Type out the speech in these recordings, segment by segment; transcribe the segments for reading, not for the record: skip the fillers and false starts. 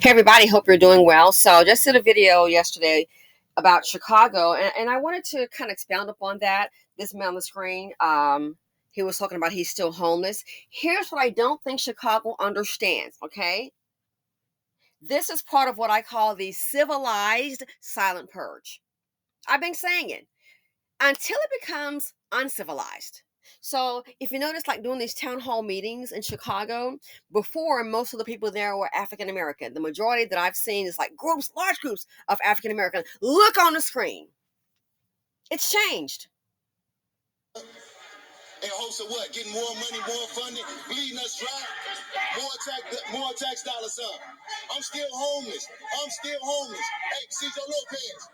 Hey everybody, hope you're doing well. So just did a video yesterday about Chicago, and I wanted to kind of expound upon that. This man on the screen, he was talking about he's still homeless. Here's what I don't think Chicago understands, okay? This is part of what I call the civilized silent purge. I've been saying it until it becomes uncivilized. So if you notice, like doing these town hall meetings in Chicago, before most of the people there were African American. The majority that I've seen is like groups, large groups of African Americans. Look on the screen. It's changed. In hopes of what? Getting more money, more funding, bleeding us dry, more tax dollars up. I'm still homeless. Hey, Cesar Lopez,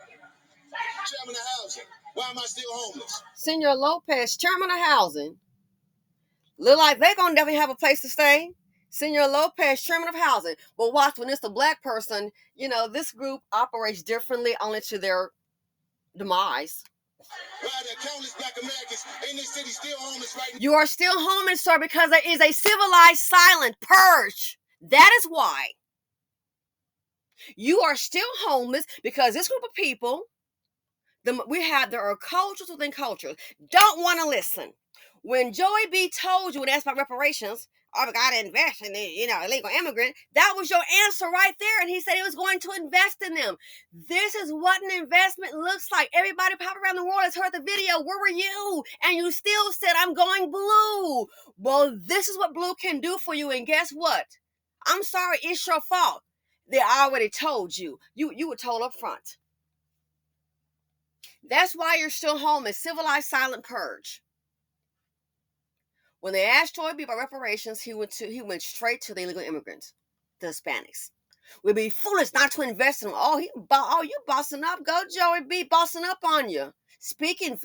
chairman of housing. Why am I still homeless? Senor Lopez, chairman of housing. Look like they're gonna definitely have a place to stay. Senor Lopez, chairman of housing. But watch, when it's a black person, this group operates differently, only to their demise. Why there are countless black Americans in this city still homeless right now? You are still homeless, sir, because there is a civilized silent purge. That is why. You are still homeless because this group of people, there are cultures within cultures, don't want to listen. When Joey B told you when asked about reparations, oh, we got to invest in the, illegal immigrant, that was your answer right there. And he said he was going to invest in them. This is what an investment looks like. Everybody pop around the world has heard the video. Where were you? And you still said, I'm going blue. Well, this is what blue can do for you. And guess what? I'm sorry, it's your fault. They already told you. You were told up front. That's why you're still homeless. Civilized silent purge. When they asked Joey B about reparations, he went straight to the illegal immigrants, the Hispanics. We'd be foolish not to invest in them. You bossing up. Go Joey B, bossing up on you. Speaking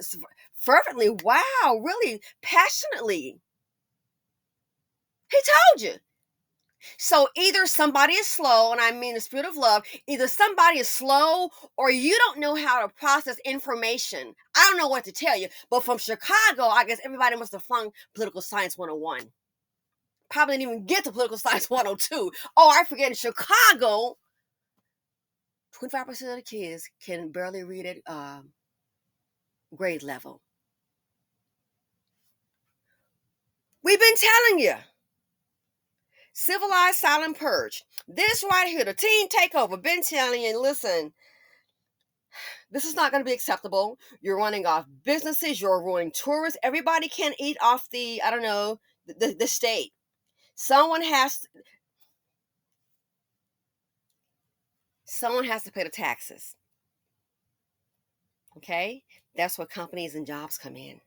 fervently. Wow, really passionately. He told you. So either somebody is slow, and I mean the spirit of love, either somebody is slow or you don't know how to process information. I don't know what to tell you, but from Chicago, I guess everybody must have flung political science 101. Probably didn't even get to political science 102. Oh, I forget, in Chicago, 25% of the kids can barely read at grade level. We've been telling you. Civilized silent purge. This right here, the teen takeover. Been telling you, listen, this is not going to be acceptable. You're running off businesses. You're ruining tourists. Everybody can't eat off the, I don't know, the state. Someone has to pay the taxes. Okay? That's where companies and jobs come in.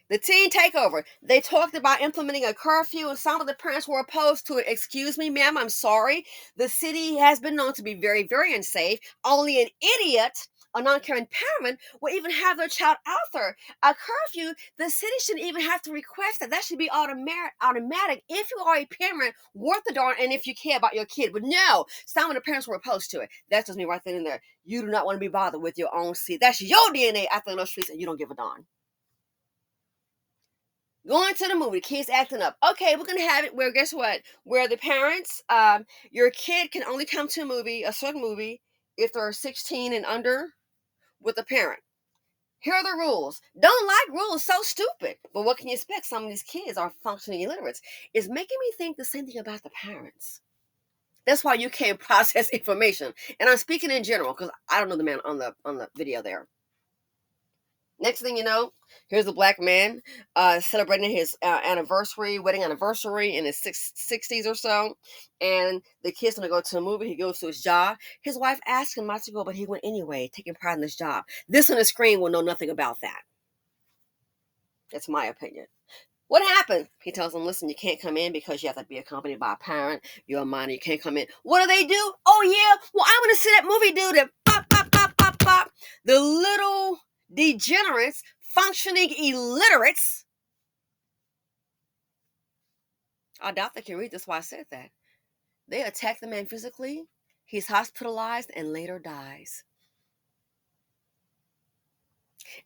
The teen takeover. They talked about implementing a curfew, and some of the parents were opposed to it. Excuse me, ma'am, I'm sorry. The city has been known to be very, very unsafe. Only an idiot, a non-caring parent, will even have their child out there. A curfew, the city shouldn't even have to request that. That should be automatic if you are a parent worth the darn and if you care about your kid. But no, some of the parents were opposed to it. That's just me right then and there. You do not want to be bothered with your own seed. That's your DNA out there in those streets, and you don't give a darn. Going to the movie, kids acting up. Okay, we're gonna have it where, guess what? Where the parents, your kid can only come to a certain movie, if they're 16 and under, with a parent. Here are the rules. Don't like rules, so stupid. But what can you expect? Some of these kids are functioning illiterates. It's making me think the same thing about the parents. That's why you can't process information. And I'm speaking in general because I don't know the man on the video there. Next thing you know, here's a black man celebrating his wedding anniversary in his 60s or so. And the kid's going to go to a movie. He goes to his job. His wife asked him not to go, but he went anyway, taking pride in his job. This on the screen will know nothing about that. That's my opinion. What happened? He tells them, listen, you can't come in because you have to be accompanied by a parent. You're a minor. You can't come in. What do? Oh, yeah. Well, I want to see that movie do the pop, pop, pop, pop, pop. The little degenerates, functioning illiterates. I doubt they can read. That's why I said that. They attack the man physically. He's hospitalized and later dies.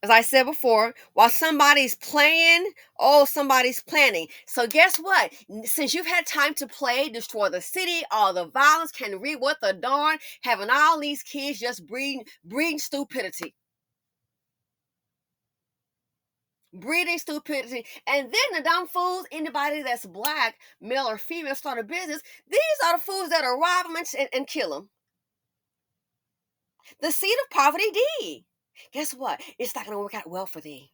As I said before, while somebody's playing, oh, somebody's planning. So guess what? Since you've had time to play, destroy the city, all the violence, can read what the darn, having all these kids just breeding stupidity. Breeding stupidity. And then the dumb fools, anybody that's black, male or female, start a business, these are the fools that are rob them and kill them. The seed of poverty, D. Guess what? It's not going to work out well for thee.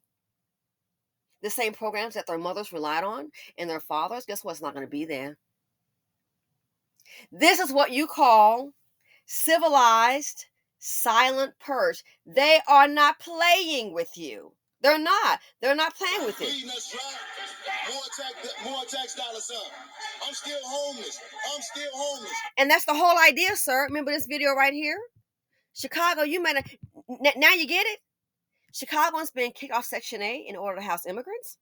The same programs that their mothers relied on and their fathers, guess what's not going to be there? This is what you call civilized silent purge. They are not playing with you. They're not. They're not playing with it. More tax dollars, son. I'm still homeless. I'm still homeless. And that's the whole idea, sir. Remember this video right here? Chicago, you might have, now you get it? Chicagoans been kicked off Section 8 in order to house immigrants.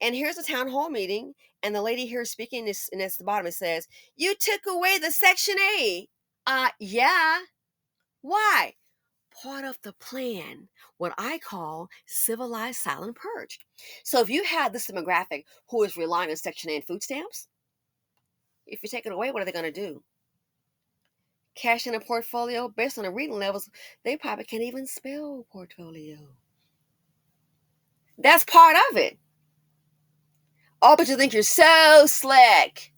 And here's a town hall meeting, and the lady here speaking this, and it's the bottom. It says, "You took away the Section 8." Yeah. Why? Part of the plan, what I call civilized silent purge. So if you have this demographic who is relying on Section 8 and food stamps, if you take it away, what are they going to do? Cash in a portfolio based on the reading levels. They probably can't even spell portfolio. That's part of it. Oh, but you think you're so slick.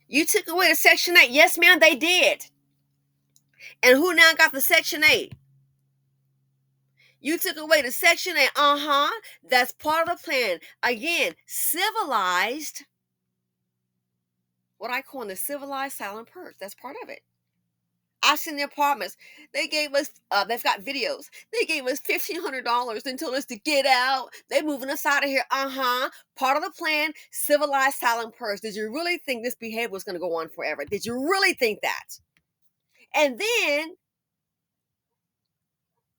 You took away the Section 8. Yes, ma'am, they did. And who now got the Section 8? You took away the Section 8. That's part of the plan. Again, civilized, what I call the civilized silent purge. That's part of it. I've seen the apartments. They gave us, they've got videos. They gave us $1,500 and told us to get out. They're moving us out of here. Part of the plan, civilized silent purge. Did you really think this behavior was going to go on forever? Did you really think that? And then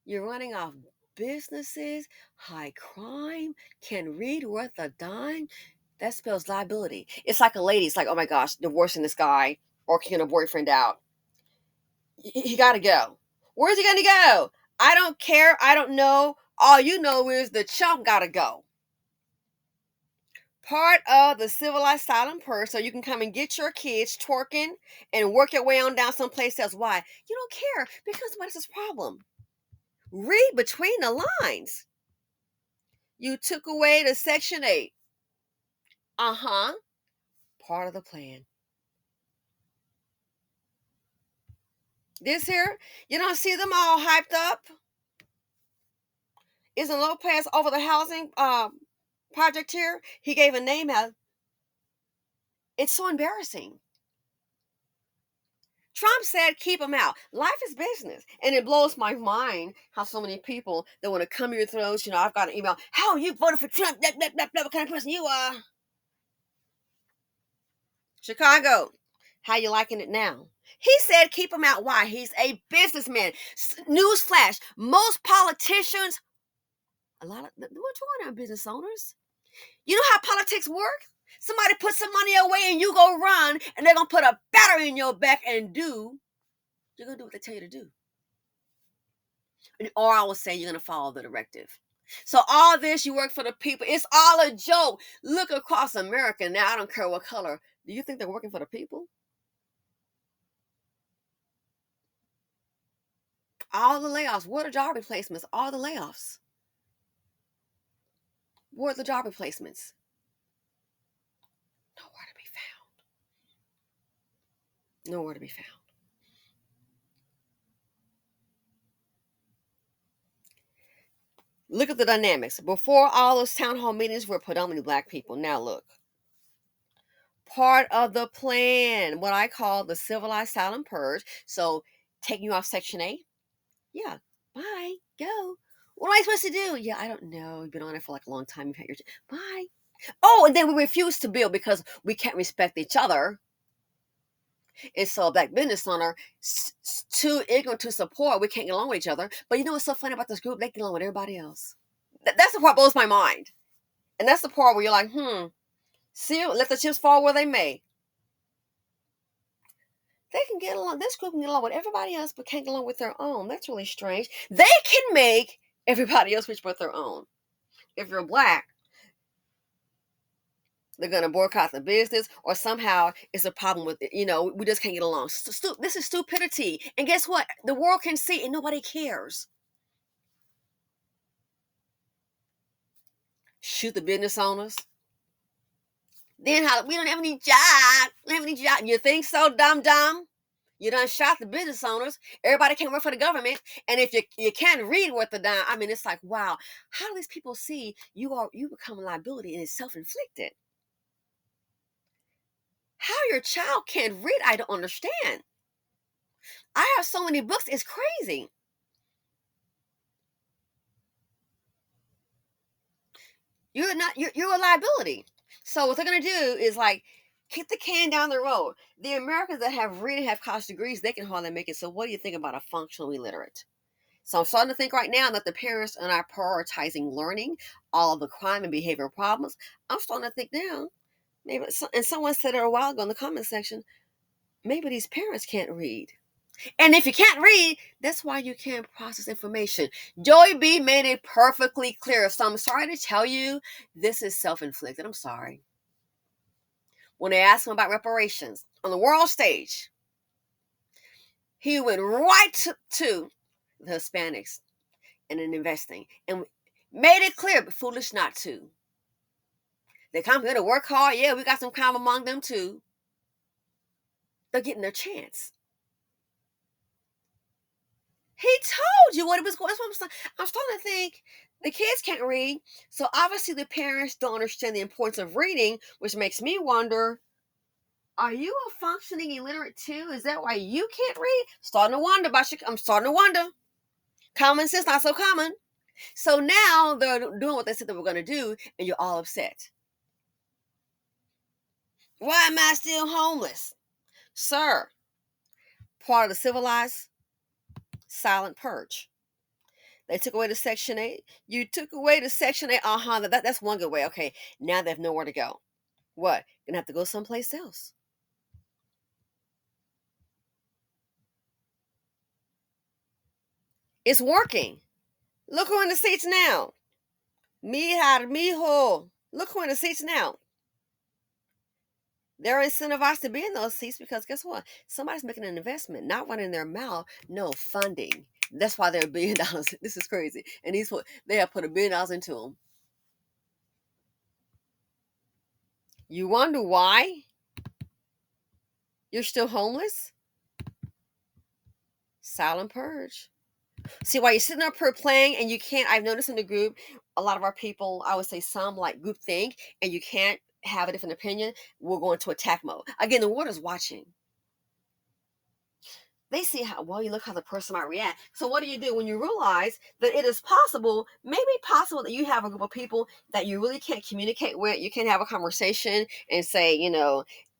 you're running off businesses, high crime, can read worth a dime. That spells liability. It's like a lady. It's like, oh my gosh, divorcing this guy or kicking a boyfriend out. He got to go. Where's he going to go? I don't care. I don't know. All you know is the chump got to go. Part of the civilized silent purge, so you can come and get your kids twerking and work your way on down someplace else. Why? You don't care because what is this problem? Read between the lines. You took away the Section 8. Part of the plan. This here, you don't see them all hyped up? Isn't Lopez over the housing project here? He gave a name out. It's so embarrassing. Trump said, keep them out. Life is business. And it blows my mind how so many people that want to come to your throats. You know, I've got an email. How you voted for Trump? What kind of person you are? Chicago, how you liking it now? He said keep him out. Why? He's a businessman. Newsflash, most politicians, a lot of the majority are business owners. You know how politics work? Somebody puts some money away and you go run and they're going to put a battery in your back and you're going to do what they tell you to do. Or I will say you're going to follow the directive. So all this, you work for the people. It's all a joke. Look across America now. I don't care what color. Do you think they're working for the people? All the layoffs. Where are the job replacements? All the layoffs. Where are the job replacements? Nowhere to be found. Nowhere to be found. Look at the dynamics. Before all those town hall meetings were predominantly black people. Now look. Part of the plan, what I call the civilized silent purge. So taking you off Section 8. Yeah. Bye. Go. What am I supposed to do? Yeah, I don't know. You've been on it for like a long time. You've had your bye. Oh, and then we refuse to build because we can't respect each other. And so a black business owner, too ignorant to support, we can't get along with each other. But you know what's so funny about this group? They get along with everybody else. That's the part that blows my mind. And that's the part where you're like, see, let the chips fall where they may. They can get along. This group can get along with everybody else, but can't get along with their own. That's really strange. They can make everybody else rich but their own. If you're black, they're going to boycott the business, or somehow it's a problem with it. We just can't get along. This is stupidity. And guess what? The world can see, and nobody cares. Shoot the business owners. Then how we don't have any job. We don't have any job. You think so, dumb? You done shot the business owners. Everybody can work for the government. And if you can't read what the dime, I mean, it's like, wow, how do these people see you become a liability, and it's self-inflicted? How your child can't read, I don't understand. I have so many books, it's crazy. You're a liability. So what they're gonna do is like kick the can down the road. The Americans that have really have college degrees, they can hardly make it. So what do you think about a functional illiterate? So I'm starting to think right now that the parents are not prioritizing learning all of the crime and behavior problems. I'm starting to think now, maybe, and someone said it a while ago in the comment section, maybe these parents can't read. And if you can't read, that's why you can't process information. Joey B made it perfectly clear. So I'm sorry to tell you, this is self-inflicted. I'm sorry. When they asked him about reparations on the world stage, he went right to the Hispanics and in investing and made it clear, but foolish not to. They come here to work hard. Yeah, we got some crime among them too. They're getting their chance. He told you what it was going. That's what I'm starting to think the kids can't read, so obviously the parents don't understand the importance of reading, which makes me wonder: are you a functioning illiterate too? Is that why you can't read? Starting to wonder about you. I'm starting to wonder. Common sense not so common. So now they're doing what they said they were going to do, and you're all upset. Why am I still homeless, sir? Part of the civilized silent purge. They took away the Section 8. You took away the Section 8. That's one good way. Okay, now they have nowhere to go. What? Gonna have to go someplace else. It's working. Look who in the seats now. Mija, mijo. Look who in the seats now. They're incentivized to be in those seats because guess what? Somebody's making an investment, not running their mouth. No funding. That's why they're $1 billion. This is crazy. And they have put $1 billion into them. You wonder why you're still homeless? Silent purge. See, while you're sitting up here playing and you can't, I've noticed in the group, a lot of our people, I would say some like group think, and you can't have a different opinion, we're going to attack mode. Again, the world is watching. They see how well you look, how the person might react. So what do you do when you realize that it is possible, maybe possible that you have a group of people that you really can't communicate with, you can't have a conversation and say,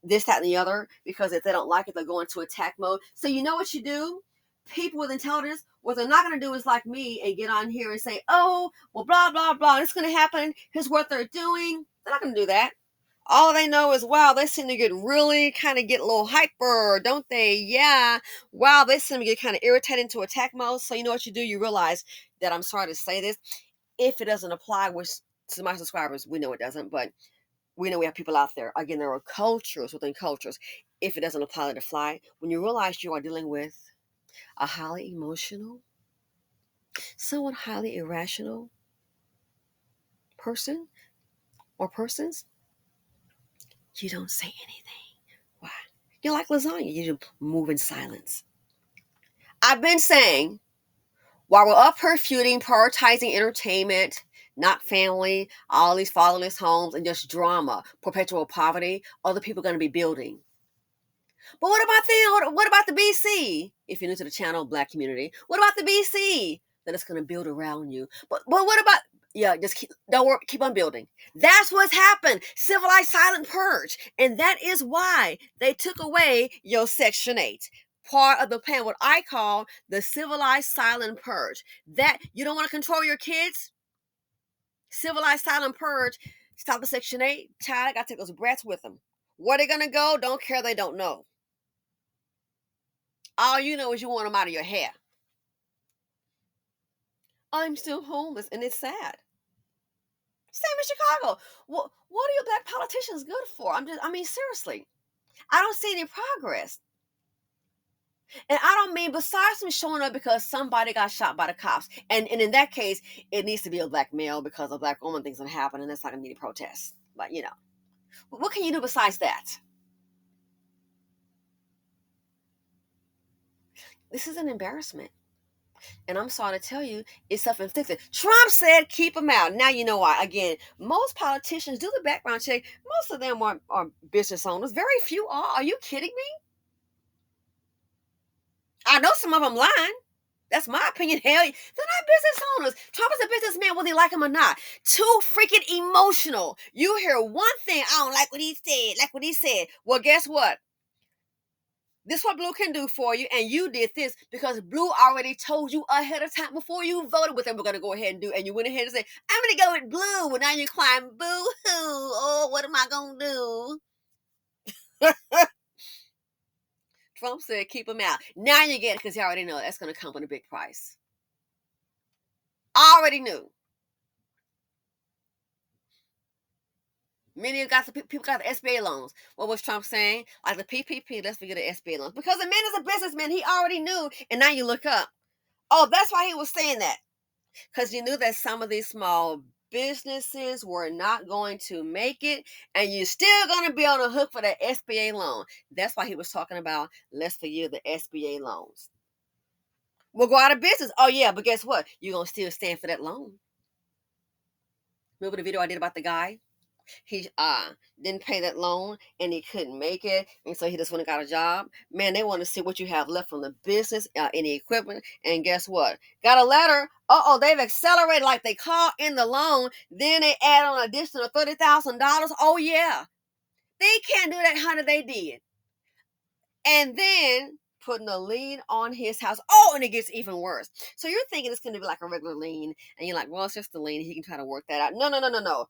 this, that, and the other, because if they don't like it, they'll go into attack mode. So you know what you do? People with intelligence, what they're not going to do is like me and get on here and say, oh, well, blah, blah, blah, it's going to happen. Here's what they're doing. They're not going to do that. All they know is, wow, they seem to get really kind of get a little hyper, don't they? Yeah. Wow, they seem to get kind of irritated into attack mode. So you know what you do? You realize that, I'm sorry to say this, if it doesn't apply to my subscribers, we know it doesn't, but we know we have people out there. Again, there are cultures within cultures. If it doesn't apply to fly, when you realize you are dealing with a highly emotional, somewhat highly irrational person or persons, you don't say anything. Why? You're like lasagna. You just move in silence. I've been saying, while we're up here feuding, prioritizing entertainment, not family, all these fatherless homes, and just drama, perpetual poverty, other people are going to be building. But what about the BC? If you're new to the channel, Black community, what about the BC that it's going to build around you? But what about, yeah, just don't worry, keep on building. That's what's happened. Civilized silent purge, and that is why they took away your Section 8. Part of the plan, what I call the civilized silent purge. That you don't want to control your kids. Civilized silent purge. Stop the Section 8. Child, I got to take those brats with them. Where they gonna go? Don't care. They don't know. All you know is you want them out of your hair. I'm still homeless, and it's sad. Same in Chicago. What are your black politicians good for? I mean, seriously, I don't see any progress. And I don't mean besides them showing up because somebody got shot by the cops. And in that case, it needs to be a black male because a black woman things gonna happen, and that's not gonna be any protest. But what can you do besides that? This is an embarrassment. And I'm sorry to tell you, it's self-inflicted. Trump said keep them out. Now you know why. Again, most politicians do the background check. Most of them are business owners. Very few are. Are you kidding me? I know some of them lying. That's my opinion. Hell, they're not business owners. Trump is a businessman, whether you like him or not. Too freaking emotional. You hear one thing, I don't like what he said, like what he said. Well, guess what? This is what Blue can do for you, and you did this because Blue already told you ahead of time before you voted with them. We're gonna go ahead and do, and you went ahead and said, "I'm gonna go with Blue." Well, now you're crying, boo hoo. Oh, what am I gonna do? Trump said, "Keep them out." Now you get it because you already know that's gonna come with a big price. Already knew. Many got the people got the SBA loans. What was Trump saying? Like the PPP, let's forget the SBA loans because the man is a businessman. He already knew, and now you look up. Oh, that's why he was saying that. Because you knew that some of these small businesses were not going to make it, and you're still going to be on the hook for that SBA loan. That's why he was talking about let's forgive the SBA loans. We'll go out of business. Oh, yeah, but guess what? You're going to still stand for that loan. Remember the video I did about the guy? He didn't pay that loan and he couldn't make it, and so he just went and got a job. Man, they want to see what you have left from the business, any equipment, and guess what? Got a letter. They've accelerated like they called in the loan. Then they add on an additional $30,000. Oh yeah, they can't do that. Honey, they did, and then putting a lien on his house. Oh, and it gets even worse. So you're thinking it's going to be like a regular lien, and you're like, well, it's just a lien. He can try to work that out. No, no, no, no, no.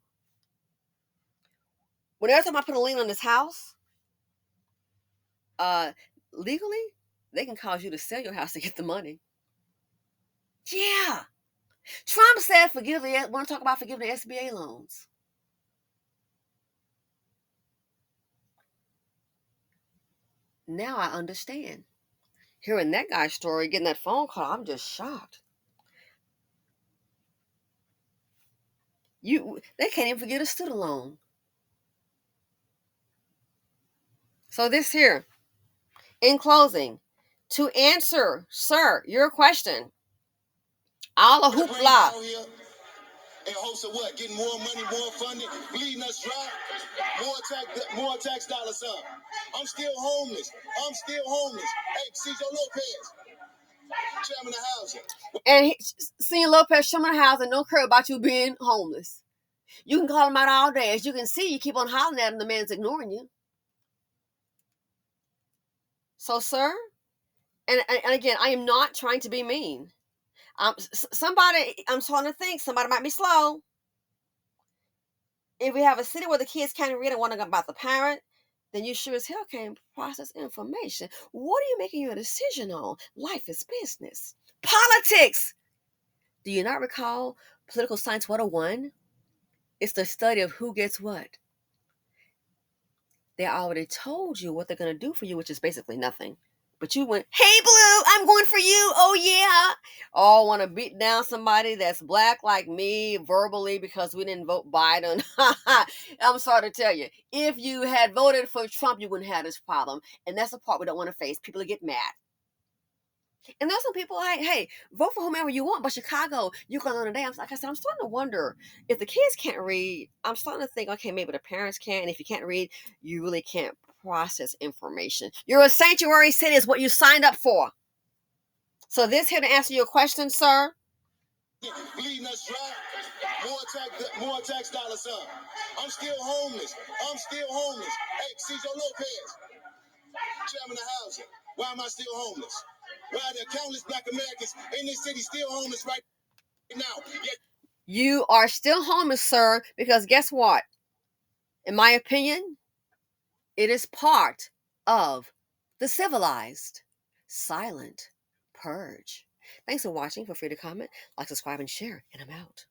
Whenever time I put a lien on this house, uh, legally, they can cause you to sell your house to get the money. Yeah. Trump said want to talk about forgiving the SBA loans. Now I understand. Hearing that guy's story, getting that phone call, I'm just shocked. They can't even forget a student loan. So this here, in closing, to answer, sir, your question, all the hoopla. In hopes of what? Getting more money, more funding, bleeding us dry, more tax dollars up. I'm still homeless. Hey, Cesar Lopez, chairman of housing. And Senior Lopez, chairman of housing, don't care about you being homeless. You can call him out all day. As you can see, you keep on hollering at him, the man's ignoring you. So, sir, and again, I am not trying to be mean. I'm starting to think somebody might be slow. If we have a city where the kids can't read and want to go about the parent, then you sure as hell can't process information. What are you making your decision on? Life is business. Politics! Do you not recall Political Science 101? It's the study of who gets what. They already told you what they're going to do for you, which is basically nothing. But you went, hey, Blue, I'm going for you. Oh, yeah. Oh, want to beat down somebody that's black like me verbally because we didn't vote Biden. I'm sorry to tell you. If you had voted for Trump, you wouldn't have this problem. And that's the part we don't want to face. People get mad. And there's some people like, hey, vote for whomever you want. But Chicago, you're going on today. Like I said, I'm starting to wonder if the kids can't read. I'm starting to think, okay, maybe the parents can. And if you can't read, you really can't process information. You're a sanctuary city is what you signed up for. So this here to answer your question, sir. Bleeding us dry, more tax dollars up. I'm still homeless. Hey, Cesar Lopez, chairman of housing. Why am I still homeless? Why are there countless black Americans in this city still homeless right now? Yet you are still homeless, sir, because guess what? In my opinion, it is part of the civilized. silent purge. Thanks for watching. Feel free to comment, like, subscribe, and share, and I'm out.